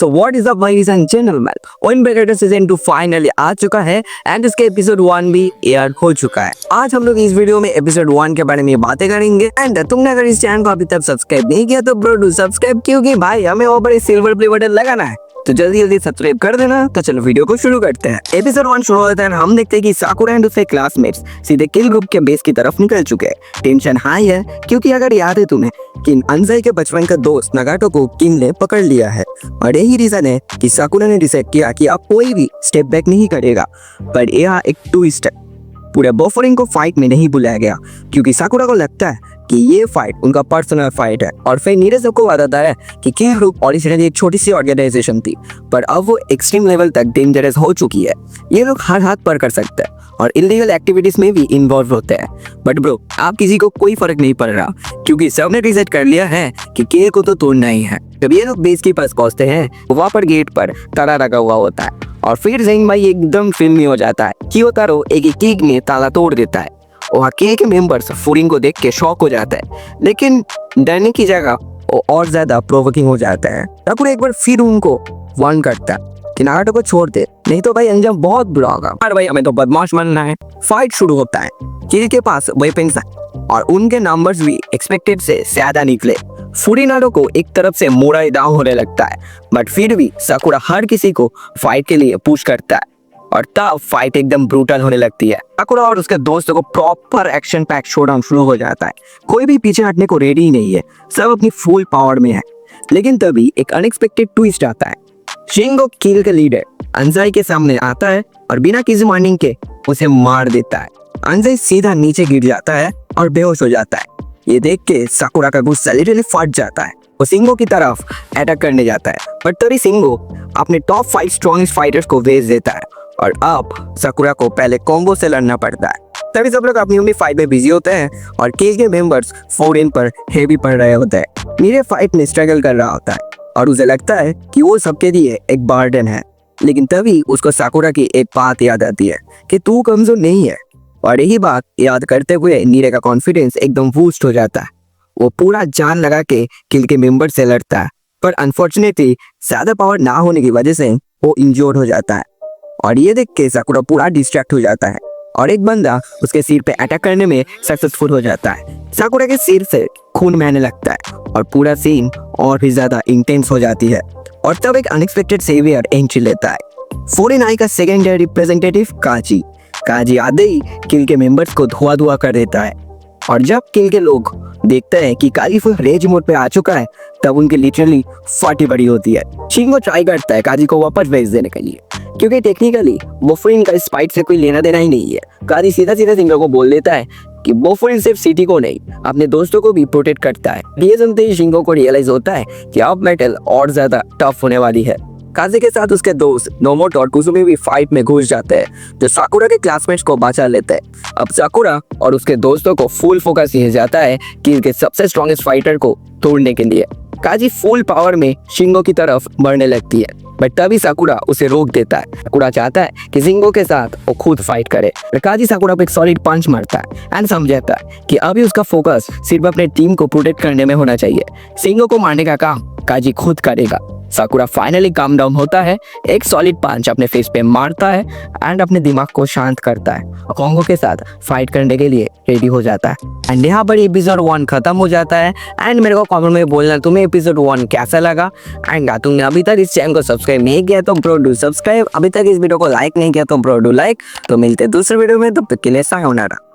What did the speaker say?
So what is up ladies and gentlemen, one better season 2 finally आ चुका है and इसके एपिसोड 1 भी एयर हो चुका है। आज हम लोग इस वीडियो में एपिसोड 1 के बारे में बातें करेंगे एंड तुमने अगर इस चैनल को अभी तक सब्सक्राइब नहीं किया तो ब्रो डू सब्सक्राइब, क्योंकि भाई हमें वो बड़े सिल्वर प्ले बटन लगाना है, तो जल्दी जल्दी सब्सक्राइब कर देना। तो चलो वीडियो को शुरू करते हैं। एपिसोड 1 शुरू होता है, हम देखते हैं कि साकुरा एंड उसके क्लासमेट्स सीधे किल ग्रुप के बेस की तरफ निकल चुके हैं। टेंशन हाई है क्योंकि अगर याद है तुम्हें कि अंजाई के बचपन का दोस्त नगाटो को किन ने पकड़ लिया है और यही रीजन है कि साकुरा ने डिसाइड किया कि अब कोई भी स्टेप बैक नहीं करेगा। पर यह एक ट्विस्ट है, पूरे बफरिंग को फाइट में नहीं बुलाया गया क्योंकि साकुरा को लगता है कि ये फाइट उनका पर्सनल फाइट है। और फिर नीरज सबको बताता है कि किल ग्रुप ओरिजिनली एक छोटी सी ऑर्गेनाइजेशन थी पर अब वो एक्सट्रीम लेवल तक डेंजरस हो चुकी है। ये लोग हर हाथ पर कर सकते हैं और इलीगल एक्टिविटीज में भी इन्वॉल्व होते हैं। बट ब्रो आप किसी को कोई फर्क नहीं पड़ रहा क्योंकि सबने डिसाइड कर लिया है कि किल को तो तोड़ना ही है। जब ये लोग बेस के पास पहुंचते हैं वहाँ पर गेट पर ताला लगा हुआ होता है और फिर ज़ेन भाई एकदम फिल्मी हो जाता है कि वो तारो एक किक में ताला तोड़ देता है और के मेंबर्स फूरिंग को देख के शॉक हो जाता है, लेकिन डरने की जगह वो और ज्यादा प्रोवोकिंग हो जाता है। साकुरा एक बार फिर उनको वार्न करता है कि नागाटो को छोड़ दे, नहीं तो भाई अंजाम बहुत बुरा होगा। अरे भाई हमें तो बदमाश बनना है। फाइट शुरू होता है, किल के पास वेपन्स है और उनके नंबर्स भी एक्सपेक्टेड से ज्यादा निकले। फुरिनाडो को एक तरफ से मोड़ा डाउन होने लगता है बट फिर भी साकुरा हर किसी को फाइट के लिए पुश करता है और तब फाइट एकदम ब्रूटल होने लगती है। साकुरा और उसके दोस्तों को प्रॉपर एक्शन पैक शोडाउन शुरू हो जाता है। कोई भी पीछे हटने को रेडी ही नहीं है, सब अपनी फुल पावर में है। लेकिन तभी एक अनएक्सपेक्टेड ट्विस्ट आता है। शिंगो किल के लीडर अंजाई के सामने आता है और बिना किसी वार्निंग के उसे मार देता है। अंजाई सीधा नीचे गिर जाता है और बेहोश हो जाता है। ये देख के साकुरा का गुस्सा लिटरली फट जाता है। वो सिंगो की तरफ अटैक करने जाता है बट तभी सिंगो अपने टॉप 5 स्ट्रॉन्गेस्ट फाइटर्स को भेज देता है और अब साकुरा को पहले कॉम्बो से लड़ना पड़ता है। तभी सब लोग अपनी अपनी फाइट में बिजी होते हैं और केज के मेंबर्स फोरेन पर हेवी पड़ रहे होते हैं। मीरे फाइट में स्ट्रगल कर रहा होता है और उसे लगता है कि वो सबके लिए एक बर्डन है, लेकिन तभी उसको साकुरा की एक बात याद आती है कि तू कमजोर नहीं है। और यही बात याद करते हुए नीरे का कॉन्फिडेंस एकदम बूस्ट हो जाता है। वो पूरा जान लगा के किल के मेंबर से लड़ता है पर अनफॉर्चुनेटली ज्यादा पावर ना होने की वजह से वो इंजोर्ड हो जाता है और ये देख के साकुरा पूरा डिस्ट्रैक्ट हो जाता है और एक बंदा उसके सिर पे अटैक करने में सक्सेसफुल हो जाता है। साकुरा के सिर से खून बहने लगता है और पूरा सीन और भी ज्यादा इंटेंस हो जाती है और तब एक अनएक्सपेक्टेड सेवियर एंट्री लेता है। फोरेन आई का सेकेंडरी रिप्रेजेंटेटिव काजी आते ही किल के मेंबर्स को धुआं कर देता है और जब किल के लोग देखते हैं कि काजी फुल रेज मोड पे आ चुका है तब उनकी लिटरली फाटी बड़ी होती है। शिंगो ट्राई करता है काजी को वापस भेज देने के लिए क्योंकि टेक्निकली बोफोरिन का इस फाइट से कोई लेना देना ही नहीं है। काजी सीधा सिंगो को बोल देता है कि बोफोरिन सिर्फ सिटी को नहीं अपने दोस्तों को भी प्रोटेक्ट करता है। ये सुनते ही शिंगो को रियलाइज होता है कि अब बैटल और ज्यादा टफ होने वाली है। काजी के साथ उसके दोस्त नोमोटो और कुसुमी भी फाइट में घुस जाते हैं जो साकुरा के क्लासमेट्स को बचा लेते हैं। अब साकुरा और उसके दोस्तों को फुल फोकस ये जाता है कि इनके सबसे स्ट्रॉन्गेस्ट फाइटर को तोड़ने के लिए। काजी फुल पावर में शिंगो की तरफ बढ़ने लगती है बट तभी साकुरा उसे रोक देता है। साकुरा चाहता है कि शिंगो के साथ वो खुद फाइट करे। काजी साकुरा को एक सॉलिड पंच मारता है एंड समझाता है कि अभी उसका फोकस सिर्फ अपने टीम को प्रोटेक्ट करने में होना चाहिए। शिंगो को मारने का काम काजी खुद करेगा। साकुरा फाइनली काम डाउन होता है, एक सॉलिड पंच अपने फेस पे मारता है एंड अपने दिमाग को शांत करता है और कोंगो के साथ फाइट करने के लिए रेडी हो जाता है। एंड यहाँ पर एपिसोड 1 खत्म हो जाता है एंड मेरे को कमेंट में बोलना तुम्हें एपिसोड 1 कैसा लगा। एंड तुमने अभी तक इस चैनल को सब्सक्राइब नहीं किया तो ब्रो डू सब्सक्राइब, अभी तक इस वीडियो को लाइक नहीं किया तो ब्रो डू लाइक। तो मिलते हैं दूसरे वीडियो में, तब तक के लिए सायोनारा।